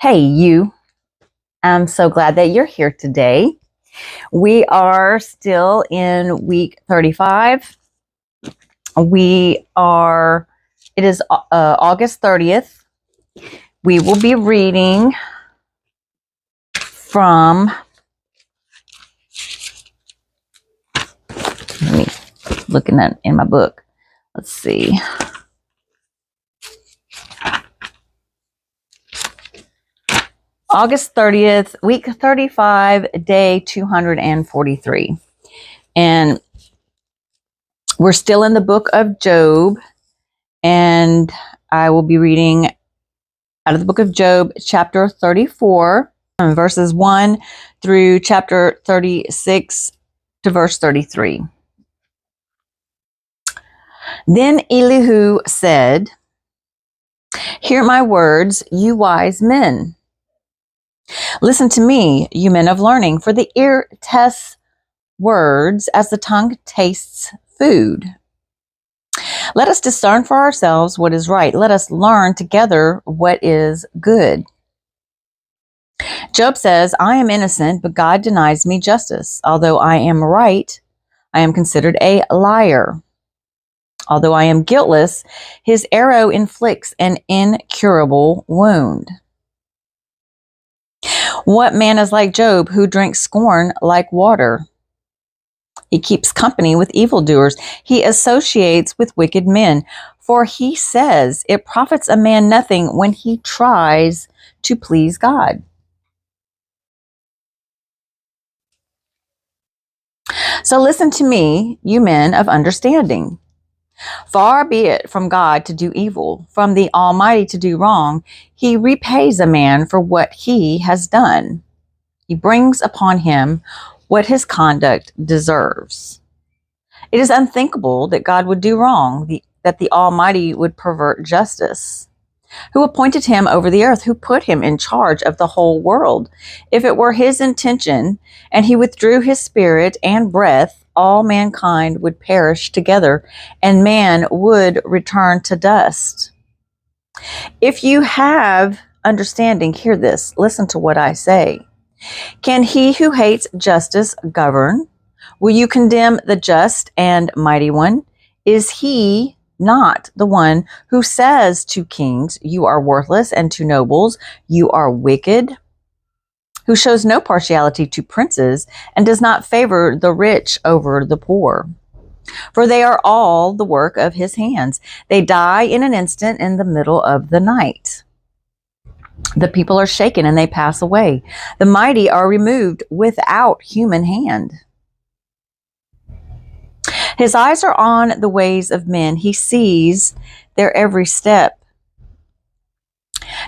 Hey, you. I'm so glad that you're here today. We are still in week 35. It is August 30th. We will be reading from, looking at in my book. Let's see. August 30th, week 35, day 243. And we're still in the book of Job. And I will be reading out of the book of Job, chapter 34, verses 1 through chapter 36 to verse 33. Then Elihu said, "Hear my words, you wise men. Listen to me, you men of learning, for the ear tests words as the tongue tastes food. Let us discern for ourselves what is right. Let us learn together what is good." Job says, "I am innocent, but God denies me justice. Although I am right, I am considered a liar. Although I am guiltless, his arrow inflicts an incurable wound. What man is like Job, who drinks scorn like water? He keeps company with evildoers. He associates with wicked men. For he says, it profits a man nothing when he tries to please God." So listen to me, you men of understanding. Far be it from God to do evil, from the Almighty to do wrong. He repays a man for what he has done. He brings upon him what his conduct deserves. It is unthinkable that God would do wrong, that the Almighty would pervert justice. Who appointed him over the earth? Who put him in charge of the whole world? If it were his intention, and he withdrew his spirit and breath, all mankind would perish together, and man would return to dust. If you have understanding, hear this. Listen to what I say. Can he who hates justice govern? Will you condemn the just and mighty one? Is he not the one who says to kings, you are worthless, and to nobles, you are wicked? Who shows no partiality to princes and does not favor the rich over the poor? For they are all the work of his hands. They die in an instant in the middle of the night. The people are shaken and they pass away. The mighty are removed without human hand. His eyes are on the ways of men. He sees their every step.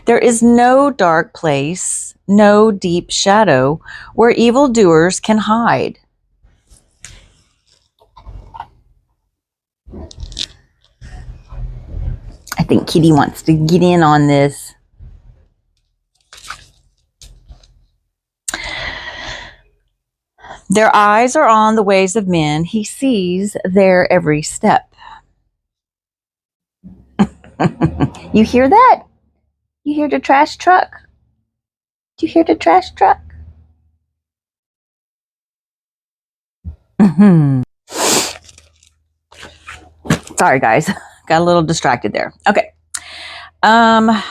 There is no dark place, no deep shadow where evildoers can hide. I think Kitty wants to get in on this. Their eyes are on the ways of men. He sees their every step. You hear that? You hear the trash truck? Do you hear the trash truck? Sorry, guys. Got a little distracted there. Okay. God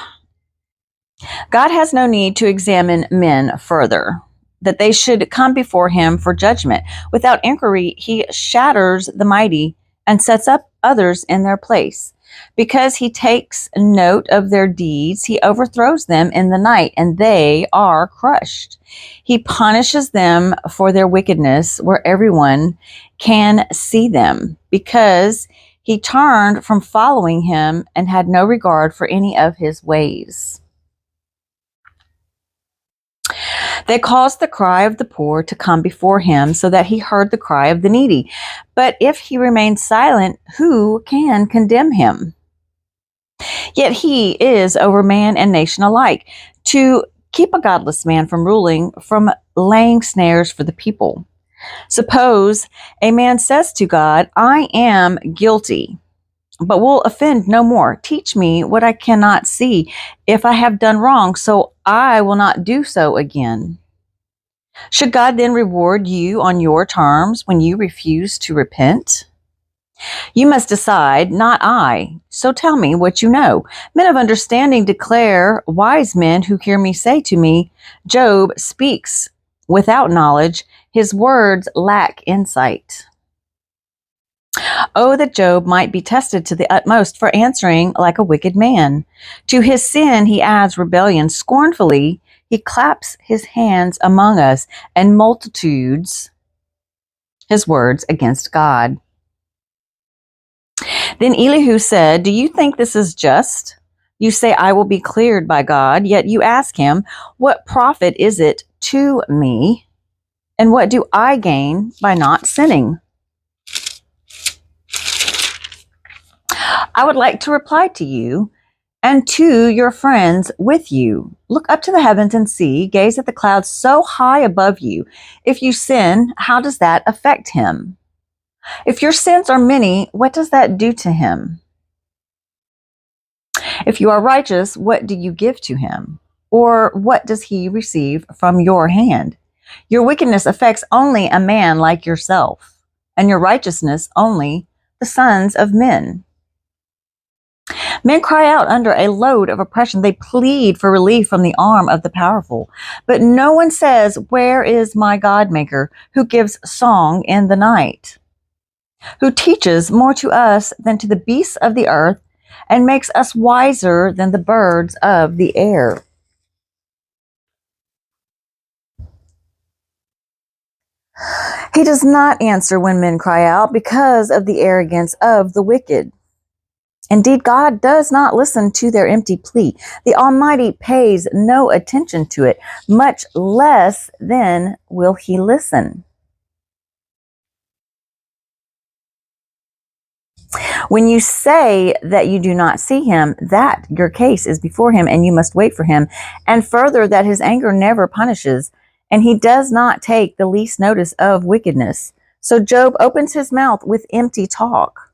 has no need to examine men further, that they should come before him for judgment. Without inquiry, he shatters the mighty and sets up others in their place. Because he takes note of their deeds, he overthrows them in the night, and they are crushed. He punishes them for their wickedness where everyone can see them, because he turned from following him and had no regard for any of his ways. They caused the cry of the poor to come before him, so that he heard the cry of the needy. But if he remains silent, who can condemn him? Yet he is over man and nation alike, to keep a godless man from ruling, from laying snares for the people. Suppose a man says to God, I am guilty. but will offend no more. Teach me what I cannot see, if I have done wrong, so I will not do so again. Should God then reward you on your terms when you refuse to repent? You must decide, not I. So tell me what you know. Men of understanding declare, wise men who hear me say to me, Job speaks without knowledge, his words lack insight. Oh, that Job might be tested to the utmost for answering like a wicked man. To his sin he adds rebellion. Scornfully he claps his hands among us, and multitudes his words against God. Then Elihu said, Do you think this is just? You say, I will be cleared by God, yet you ask him, What profit is it to me? And what do I gain by not sinning? I would like to reply to you and to your friends with you. Look up to the heavens and see, gaze at the clouds so high above you. If you sin, how does that affect him? If your sins are many, what does that do to him? If you are righteous, what do you give to him? Or what does he receive from your hand? Your wickedness affects only a man like yourself, and your righteousness only the sons of men. Men cry out under a load of oppression. They plead for relief from the arm of the powerful. But no one says, Where is my God maker, who gives song in the night, who teaches more to us than to the beasts of the earth, and makes us wiser than the birds of the air? He does not answer when men cry out because of the arrogance of the wicked. Indeed, God does not listen to their empty plea. The Almighty pays no attention to it, much less then will he listen. When you say that you do not see him, that your case is before him and you must wait for him, and further that his anger never punishes, and he does not take the least notice of wickedness. So Job opens his mouth with empty talk.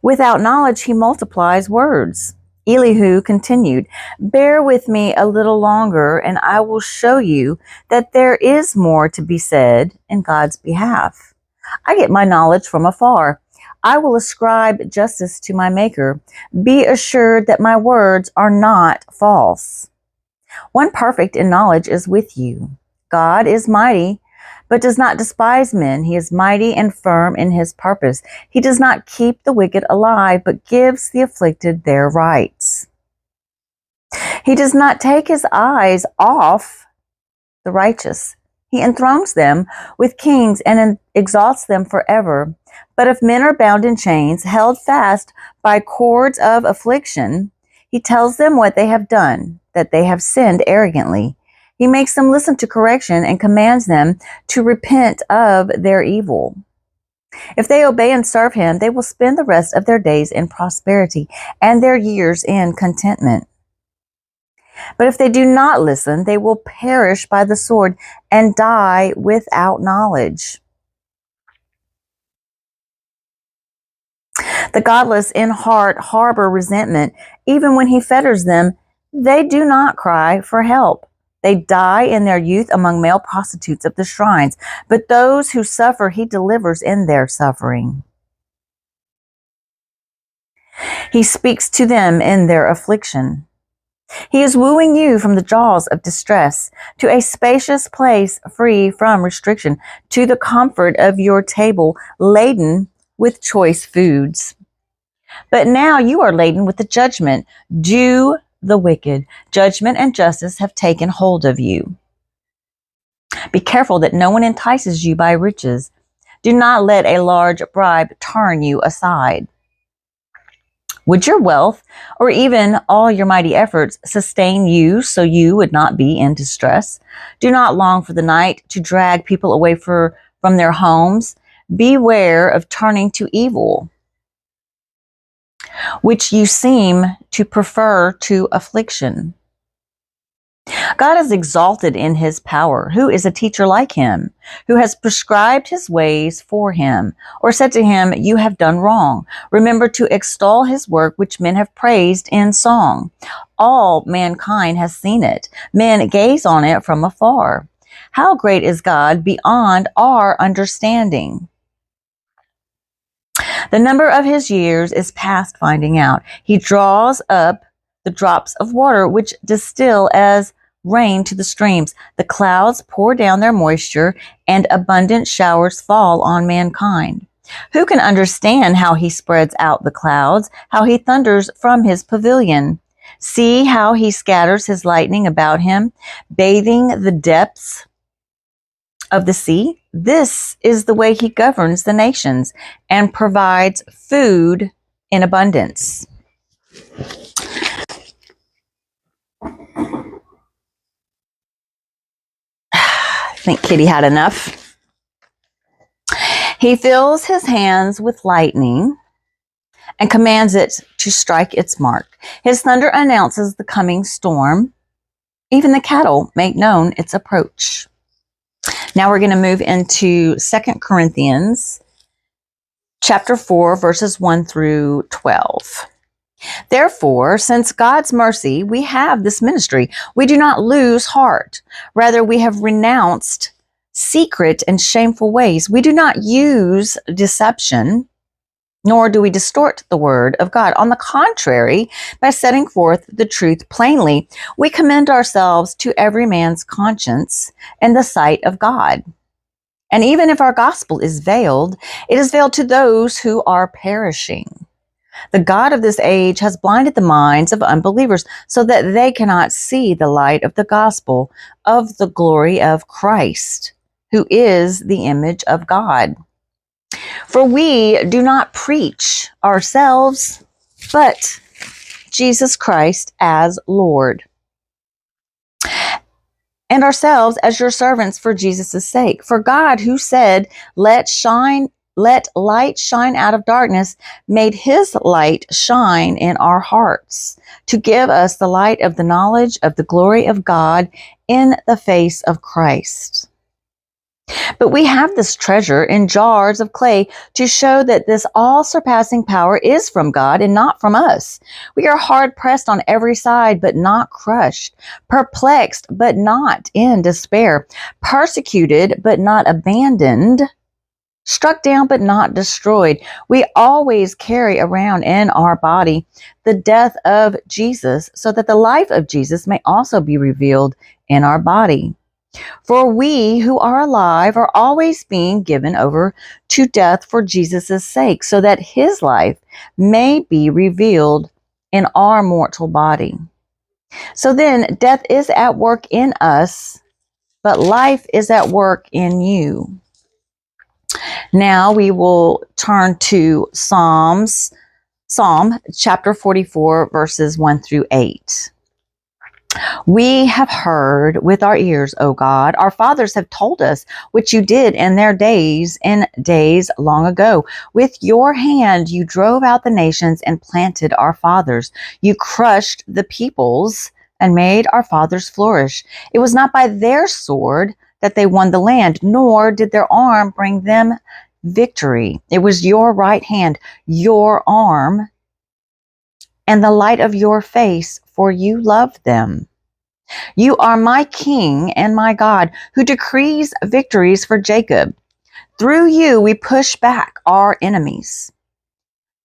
Without knowledge, he multiplies words. Elihu continued, Bear with me a little longer, and I will show you that there is more to be said in God's behalf. I get my knowledge from afar. I will ascribe justice to my Maker. Be assured that my words are not false. One perfect in knowledge is with you. God is mighty, but does not despise men. He is mighty and firm in his purpose. He does not keep the wicked alive, but gives the afflicted their rights. He does not take his eyes off the righteous. He enthrones them with kings and exalts them forever. But if men are bound in chains, held fast by cords of affliction, he tells them what they have done, that they have sinned arrogantly. He makes them listen to correction and commands them to repent of their evil. If they obey and serve him, they will spend the rest of their days in prosperity and their years in contentment. But if they do not listen, they will perish by the sword and die without knowledge. The godless in heart harbor resentment. Even when he fetters them, they do not cry for help. They die in their youth among male prostitutes of the shrines, but those who suffer he delivers in their suffering. He speaks to them in their affliction. He is wooing you from the jaws of distress to a spacious place free from restriction, to the comfort of your table laden with choice foods. But now you are laden with the judgment due the wicked. Judgment and justice have taken hold of you. Be careful that no one entices you by riches. Do not let a large bribe turn you aside. Would your wealth, or even all your mighty efforts, sustain you so you would not be in distress? Do not long for the night to drag people away from their homes. Beware of turning to evil, which you seem to prefer to affliction. God is exalted in his power. Who is a teacher like him? Who has prescribed his ways for him, or said to him, you have done wrong? Remember to extol his work, which men have praised in song. All mankind has seen it. Men gaze on it from afar. How great is God beyond our understanding? The number of his years is past finding out. He draws up the drops of water, which distill as rain to the streams. The clouds pour down their moisture, and abundant showers fall on mankind. Who can understand how he spreads out the clouds, how he thunders from his pavilion? See how he scatters his lightning about him, bathing the depths of the sea. This is the way he governs the nations and provides food in abundance. I think Kitty had enough. He fills his hands with lightning and commands it to strike its mark. His thunder announces the coming storm. Even the cattle make known its approach. Now we're going to move into 2 Corinthians chapter 4, verses 1 through 12. Therefore, since God's mercy, we have this ministry. We do not lose heart. Rather, we have renounced secret and shameful ways. We do not use deception, nor do we distort the word of God. On the contrary, by setting forth the truth plainly, we commend ourselves to every man's conscience in the sight of God. And even if our gospel is veiled, it is veiled to those who are perishing. The God of this age has blinded the minds of unbelievers so that they cannot see the light of the gospel of the glory of Christ, who is the image of God. For we do not preach ourselves, but Jesus Christ as Lord, and ourselves as your servants for Jesus' sake. For God, who said, let light shine out of darkness, made his light shine in our hearts to give us the light of the knowledge of the glory of God in the face of Christ. But we have this treasure in jars of clay to show that this all-surpassing power is from God and not from us. We are hard pressed on every side, but not crushed, perplexed, but not in despair, persecuted, but not abandoned, struck down, but not destroyed. We always carry around in our body the death of Jesus, so that the life of Jesus may also be revealed in our body. For we who are alive are always being given over to death for Jesus' sake, so that his life may be revealed in our mortal body. So then, death is at work in us, but life is at work in you. Now we will turn to Psalm chapter 44, verses 1 through 8. We have heard with our ears, O God. Our fathers have told us what you did in days long ago. With your hand you drove out the nations and planted our fathers. You crushed the peoples and made our fathers flourish. It was not by their sword that they won the land, nor did their arm bring them victory. It was your right hand, your arm, and the light of your face, for you loved them. You are my King and my God, who decrees victories for Jacob. Through you we push back our enemies.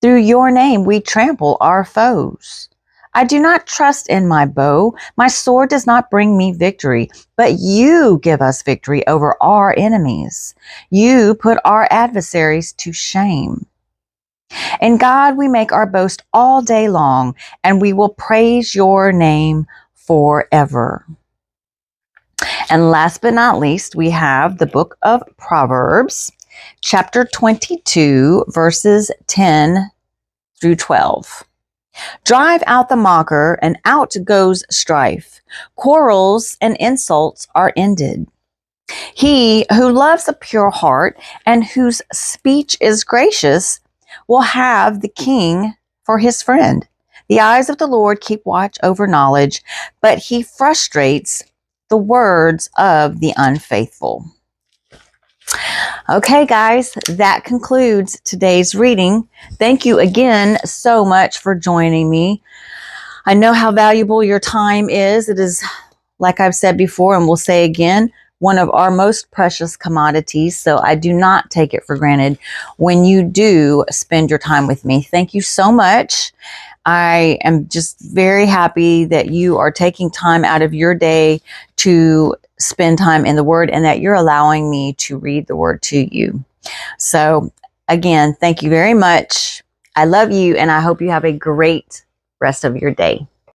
Through your name we trample our foes. I do not trust in my bow. My sword does not bring me victory, but you give us victory over our enemies. You put our adversaries to shame. In God we make our boast all day long, and we will praise your name forever. And last but not least, we have the book of Proverbs, chapter 22, verses 10 through 12. Drive out the mocker, and out goes strife. Quarrels and insults are ended. He who loves a pure heart and whose speech is gracious will have the king for his friend. The eyes of the Lord keep watch over knowledge, but he frustrates the words of the unfaithful. Okay, guys, that concludes today's reading. Thank you again so much for joining me. I know how valuable your time is. It is, like I've said before, and will say again, one of our most precious commodities. So I do not take it for granted when you do spend your time with me. Thank you so much. I am just very happy that you are taking time out of your day to spend time in the Word and that you're allowing me to read the Word to you. So again, thank you very much. I love you and I hope you have a great rest of your day.